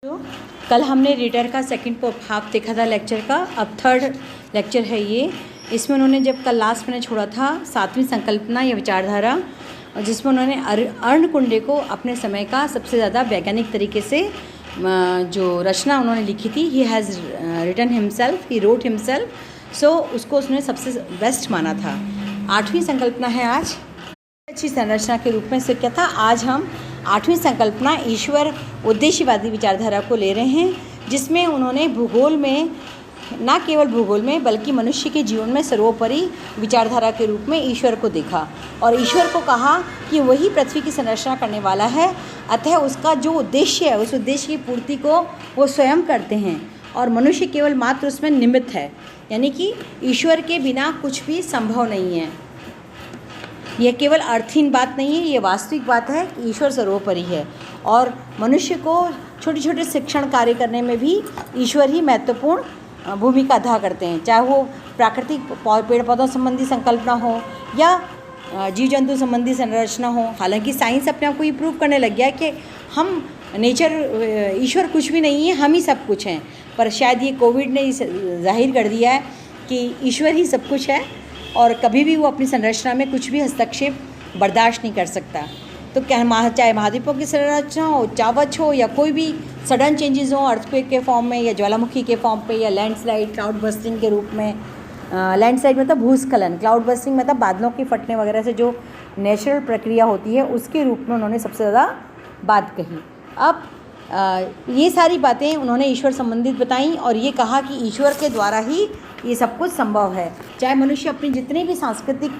तो कल हमने रीडर का सेकंड हाफ देखा था लेक्चर का। अब थर्ड लेक्चर है ये। इसमें उन्होंने जब कल लास्ट में छोड़ा था 7वीं संकल्पना या विचारधारा, जिसमें उन्होंने अर्णकुंडे को अपने समय का सबसे ज़्यादा वैज्ञानिक तरीके से जो रचना उन्होंने लिखी थी, he has written himself, he wrote himself, so उसको उसने सबसे बेस्ट माना था। 8वीं संकल्पना है आज अच्छी संरचना के रूप में। से क्या था, आज हम 8वीं संकल्पना ईश्वर उद्देश्यवादी विचारधारा को ले रहे हैं, जिसमें उन्होंने भूगोल में, न केवल भूगोल में बल्कि मनुष्य के जीवन में सर्वोपरि विचारधारा के रूप में ईश्वर को देखा और ईश्वर को कहा कि वही पृथ्वी की संरचना करने वाला है, अतः उसका जो उद्देश्य है उस उद्देश्य की पूर्ति को वो स्वयं करते हैं और मनुष्य केवल मात्र उसमें निमित्त है। यानी कि ईश्वर के बिना कुछ भी संभव नहीं है। यह केवल अर्थहीन बात नहीं है, ये वास्तविक बात है कि ईश्वर सर्वोपरि है और मनुष्य को छोटे छोटे शिक्षण कार्य करने में भी ईश्वर ही महत्वपूर्ण भूमिका अदा करते हैं, चाहे वो प्राकृतिक पेड़ पौधों संबंधी संकल्पना हो या जीव जंतु संबंधी संरचना हो। हालांकि साइंस अपने आप को ये प्रूव करने लग गया है कि हम ईश्वर कुछ भी नहीं है, हम ही सब कुछ हैं, पर शायद ये कोविड ने जाहिर कर दिया है कि ईश्वर ही सब कुछ है और कभी भी वो अपनी संरचना में कुछ भी हस्तक्षेप बर्दाश्त नहीं कर सकता। तो क्या चाहे महाद्वीपों की संरचना हो, चावच हो या कोई भी सडन चेंजेस हो अर्थक्वेक के फॉर्म में या ज्वालामुखी के फॉर्म पे या लैंडस्लाइड, क्लाउड बस्टिंग के रूप में। लैंडस्लाइड मतलब भूस्खलन, क्लाउड बस्टिंग मतलब बादलों के फटने वगैरह से जो नेचुरल प्रक्रिया होती है उसके रूप में उन्होंने सबसे ज़्यादा बात कही। अब ये सारी बातें उन्होंने ईश्वर संबंधित बताई और ये कहा कि ईश्वर के द्वारा ही ये सब कुछ संभव है। चाहे मनुष्य अपनी जितने भी सांस्कृतिक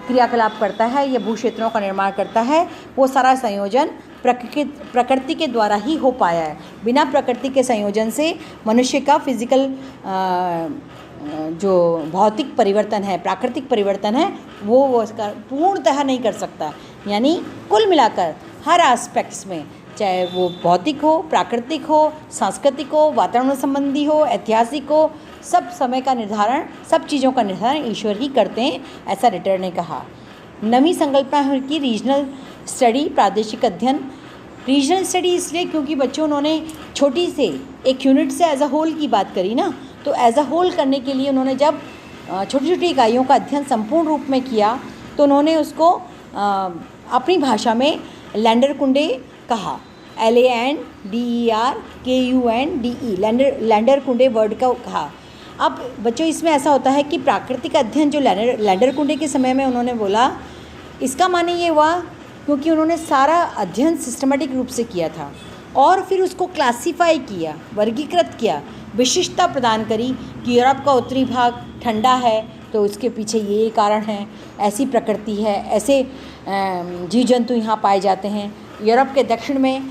क्रियाकलाप करता है या भू क्षेत्रों का निर्माण करता है, वो सारा संयोजन प्रकृति के द्वारा ही हो पाया है। बिना प्रकृति के संयोजन से मनुष्य का फिजिकल जो भौतिक परिवर्तन है, प्राकृतिक परिवर्तन है, वो उसका पूर्णतः नहीं कर सकता। यानी कुल मिलाकर हर एस्पेक्ट्स में, चाहे वो भौतिक हो, प्राकृतिक हो, सांस्कृतिक हो, वातावरण संबंधी हो, ऐतिहासिक हो, सब समय का निर्धारण, सब चीज़ों का निर्धारण ईश्वर ही करते हैं, ऐसा रिटर ने कहा। 9वीं संकल्पना है कि रीजनल स्टडी, प्रादेशिक अध्ययन। रीजनल स्टडी इसलिए क्योंकि बच्चों उन्होंने छोटी से एक यूनिट से एज अ होल की बात करी ना, तो एज अ होल करने के लिए उन्होंने जब छोटी छोटी इकाइयों का अध्ययन संपूर्ण रूप में किया तो उन्होंने उसको अपनी भाषा में लैंडरकुंडे कहा, LANDERKUNDE, लैंडरकुंडे वर्ड का कहा। अब बच्चों इसमें ऐसा होता है कि प्राकृतिक अध्ययन जो लैंडरकुंडे के समय में उन्होंने बोला, इसका माने ये हुआ क्योंकि उन्होंने सारा अध्ययन सिस्टमेटिक रूप से किया था और फिर उसको क्लासीफाई किया, वर्गीकृत किया, विशिष्टता प्रदान करी कि यूरोप का उत्तरी भाग ठंडा है तो उसके पीछे ये कारण है, ऐसी प्रकृति है, ऐसे जीव जंतु यहाँ पाए जाते हैं। यूरोप के दक्षिण में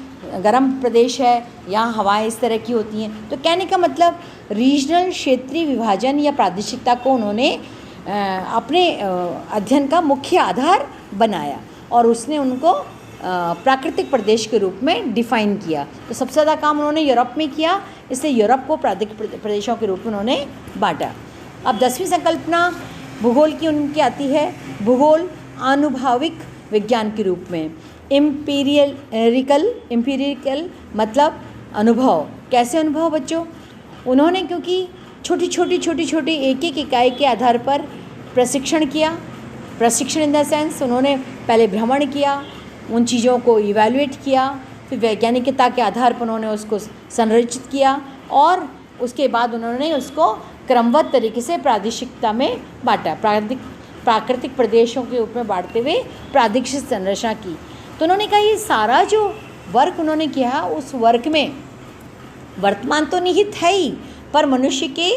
गर्म प्रदेश है, यहाँ हवाएं इस तरह की होती हैं। तो कहने का मतलब रीजनल क्षेत्रीय विभाजन या प्रादेशिकता को उन्होंने अपने अध्ययन का मुख्य आधार बनाया और उसने उनको प्राकृतिक प्रदेश के रूप में डिफाइन किया। तो सबसे ज़्यादा काम उन्होंने यूरोप में किया, इसलिए यूरोप को प्राकृतिक प्रदेशों के रूप में उन्होंने बांटा। अब 10वीं संकल्पना भूगोल की उनकी आती है। भूगोल आनुभाविक विज्ञान के रूप में। एम्पिरिकल मतलब अनुभव। कैसे अनुभव बच्चों? उन्होंने क्योंकि छोटी छोटी एक एक इकाई के आधार पर प्रशिक्षण किया। प्रशिक्षण इन द सेंस उन्होंने पहले भ्रमण किया, उन चीज़ों को इवैल्यूएट किया, फिर वैज्ञानिकता के आधार पर उन्होंने उसको संरचित किया और उसके बाद उन्होंने उसको क्रमबद्ध तरीके से प्रादेशिकता में बांटा, प्राकृतिक प्रदेशों के रूप में बांटते हुए प्रादेशिक संरचना की। तो उन्होंने कहा ये सारा जो वर्क उन्होंने किया उस वर्क में वर्तमान तो निहित है ही, पर मनुष्य के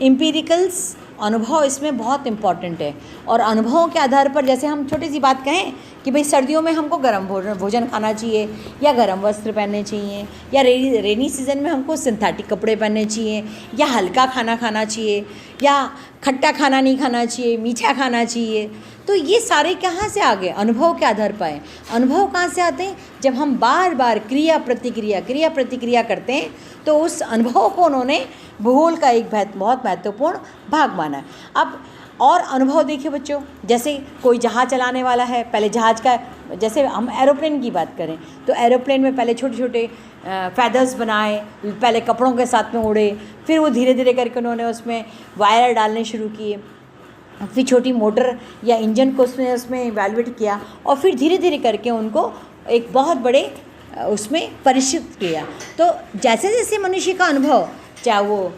एम्पिरिकल्स अनुभव इसमें बहुत इम्पॉर्टेंट है। और अनुभवों के आधार पर, जैसे हम छोटी सी बात कहें कि भाई सर्दियों में हमको गर्म भोजन खाना चाहिए या गर्म वस्त्र पहनने चाहिए या रेनी सीज़न में हमको सिंथेटिक कपड़े पहनने चाहिए या हल्का खाना खाना चाहिए या खट्टा खाना नहीं खाना चाहिए, मीठा खाना चाहिए, तो ये सारे कहाँ से आ गए? अनुभव के आधार पर आए। अनुभव कहाँ से आते हैं? जब हम बार बार क्रिया प्रतिक्रिया करते हैं तो उस अनुभव को उन्होंने भूगोल का एक बहुत महत्वपूर्ण भाग माना। अब और अनुभव देखिए बच्चों, जैसे कोई जहाज़ चलाने वाला है, पहले जहाज़ का, जैसे हम एरोप्लेन की बात करें तो एरोप्लेन में पहले छोटे छोटे फैदर्स बनाए, पहले कपड़ों के साथ में उड़े, फिर वो धीरे धीरे करके उन्होंने उसमें वायर डालने शुरू किए, फिर छोटी मोटर या इंजन को उसमें इवैल्यूएट किया, और फिर धीरे धीरे करके उनको एक बहुत बड़े उसमें परिष्कृत किया। तो जैसे जैसे मनुष्य का अनुभव, चाहे वो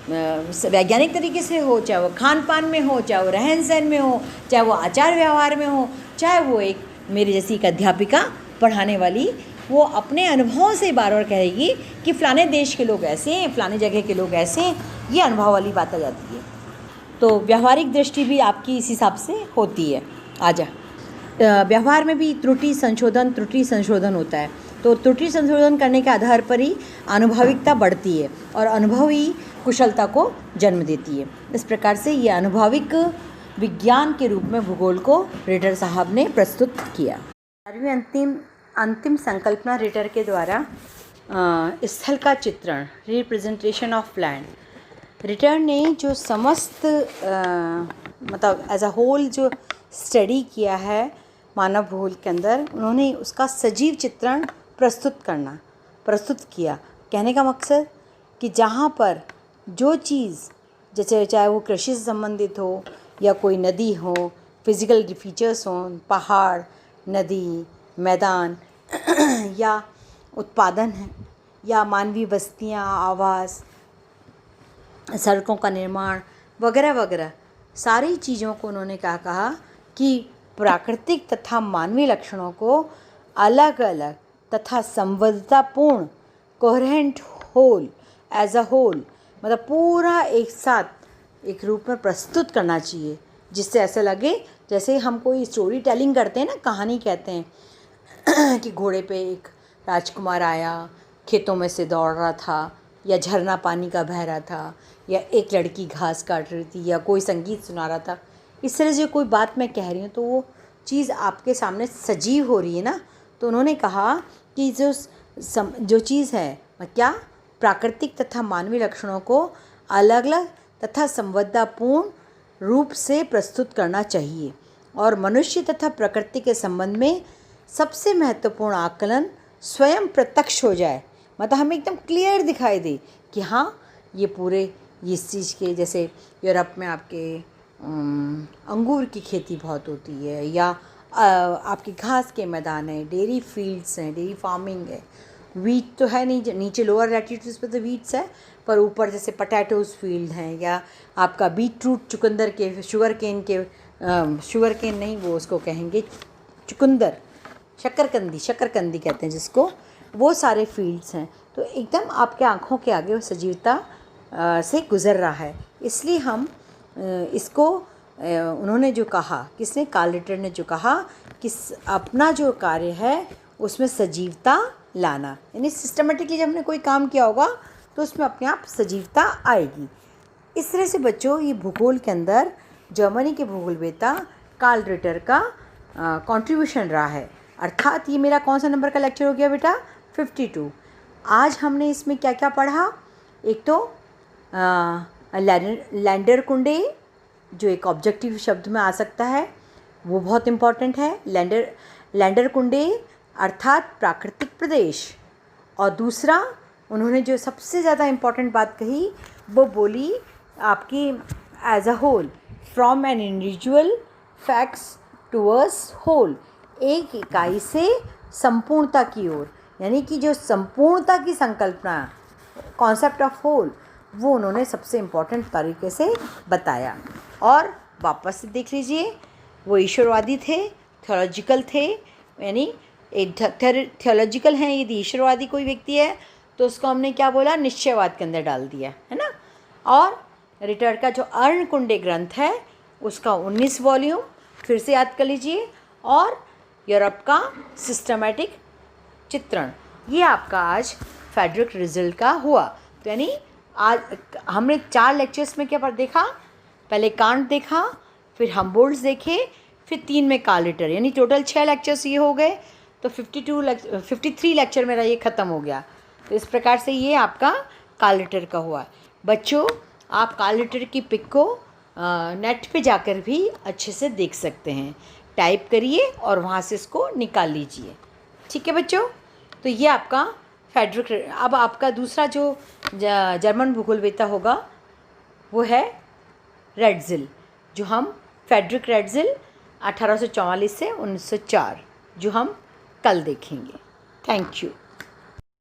वैज्ञानिक तरीके से हो, चाहे वो खान पान में हो, चाहे वो रहन सहन में हो, चाहे वो आचार व्यवहार में हो, चाहे वो एक मेरी जैसी एक अध्यापिका पढ़ाने वाली, वो अपने अनुभवों से बार बार कहेगी कि फ़लाने देश के लोग ऐसे हैं, फ़लाने जगह के लोग ऐसे हैं, ये अनुभव वाली बात आ जाती है। तो व्यावहारिक दृष्टि भी आपकी इस हिसाब से होती है। आजा व्यवहार में भी त्रुटि संशोधन होता है। तो त्रुटि संशोधन करने के आधार पर ही आनुभाविकता बढ़ती है और अनुभव ही कुशलता को जन्म देती है। इस प्रकार से ये आनुभाविक विज्ञान के रूप में भूगोल को रिटर साहब ने प्रस्तुत किया। 12वीं अंतिम संकल्पना रिटर के द्वारा स्थल का चित्रण, रिप्रेजेंटेशन ऑफ लैंड। रिटर ने जो समस्त मतलब एज अ होल जो स्टडी किया है मानव भूगोल के अंदर, उन्होंने उसका सजीव चित्रण प्रस्तुत किया। कहने का मकसद कि जहाँ पर जो चीज़, जैसे चाहे वो कृषि से संबंधित हो या कोई नदी हो, फिज़िकल फीचर्स हों, पहाड़, नदी, मैदान या उत्पादन है, या मानवीय बस्तियाँ, आवास, सड़कों का निर्माण वगैरह वगैरह, सारी चीज़ों को उन्होंने क्या कहा कि प्राकृतिक तथा मानवीय लक्षणों को अलग अलग तथा संबद्धतापूर्ण, coherent whole, as a whole, मतलब पूरा एक साथ एक रूप में प्रस्तुत करना चाहिए, जिससे ऐसा लगे जैसे हम कोई स्टोरी टेलिंग करते हैं ना, कहानी कहते हैं कि घोड़े पे एक राजकुमार आया, खेतों में से दौड़ रहा था, या झरना पानी का बह रहा था, या एक लड़की घास काट रही थी, या कोई संगीत सुना रहा था। इस तरह से कोई बात मैं कह रही हूँ तो वो चीज़ आपके सामने सजीव हो रही है ना। तो उन्होंने कहा कि जो चीज़ है क्या, प्राकृतिक तथा मानवीय लक्षणों को अलग अलग तथा संबद्धतापूर्ण रूप से प्रस्तुत करना चाहिए, और मनुष्य तथा प्रकृति के संबंध में सबसे महत्वपूर्ण आकलन स्वयं प्रत्यक्ष हो जाए, मतलब हमें एकदम क्लियर दिखाई दे कि हाँ ये पूरे इस चीज़ के, जैसे यूरोप में आपके अंगूर की खेती बहुत होती है, या आपके घास के मैदान है, डेयरी फील्ड्स हैं, डेयरी फार्मिंग है, वीट तो है नहीं, नीचे लोअर लैटिट्यूड्स पे तो वीट्स है, पर ऊपर जैसे पटैटोज़ फील्ड हैं, या आपका बीट रूट, चुकंदर के, शुगर केन नहीं, वो उसको कहेंगे चुकंदर, शक्करकंदी कहते हैं जिसको, वो सारे फील्ड्स हैं। तो एकदम आपके आँखों के आगे वो सजीवता से गुज़र रहा है। इसलिए हम इसको उन्होंने जो कहा, किसने, कार्ल रिटर ने जो कहा कि अपना जो कार्य है उसमें सजीवता लाना, यानी सिस्टमेटिकली जब हमने कोई काम किया होगा तो उसमें अपने आप सजीवता आएगी। इस तरह से बच्चों ये भूगोल के अंदर जर्मनी के भूगोलवेत्ता कार्ल रिटर का कंट्रीब्यूशन रहा है। अर्थात ये मेरा कौन सा नंबर का लेक्चर हो गया बेटा, 52। आज हमने इसमें क्या क्या पढ़ा, एक तो लैंडर कुंडे, जो एक ऑब्जेक्टिव शब्द में आ सकता है, वो बहुत इम्पॉर्टेंट है। लैंडर कुंडे अर्थात प्राकृतिक प्रदेश। और दूसरा उन्होंने जो सबसे ज़्यादा इम्पॉर्टेंट बात कही, वो बोली आपकी as a whole, from an individual facts towards whole, एक इकाई से संपूर्णता की ओर, यानी कि जो संपूर्णता की संकल्पना, कॉन्सेप्ट ऑफ होल, वो उन्होंने सबसे इम्पॉर्टेंट तरीके से बताया। और वापस से देख लीजिए, वो ईश्वरवादी थे, थियोलॉजिकल थे, यानी थियोलॉजिकल हैं। यदि ईश्वरवादी कोई व्यक्ति है तो उसको हमने क्या बोला, निश्चयवाद के अंदर डाल दिया है ना। और रिटर का जो अर्णकुंडे ग्रंथ है उसका 19 वॉल्यूम फिर से याद कर लीजिए, और यूरोप का सिस्टमैटिक चित्रण, ये आपका आज फेडरिक रिजल्ट का हुआ। तो यानी आज हमने 4 लेक्चर्स में क्या देखा, पहले कांट देखा, फिर हम्बोल्ट्ज़ देखे, फिर 3 में कार्ल रिटर, यानी टोटल 6 लेक्चर्स ये हो गए। तो 53 लेक्चर मेरा ये ख़त्म हो गया। तो इस प्रकार से ये आपका कार्ल रिटर का हुआ। बच्चों, आप कार्ल रिटर की पिक को नेट पे जाकर भी अच्छे से देख सकते हैं। टाइप करिए और वहाँ से इसको निकाल लीजिए। ठीक है बच्चों, तो ये आपका फेडरिक। अब आपका दूसरा जो जर्मन भूगोलवेत्ता होगा वो है रेड्जिल, जो हम फेडरिक रेड्जिल 1844 से 1904, जो हम कल देखेंगे। Thank you.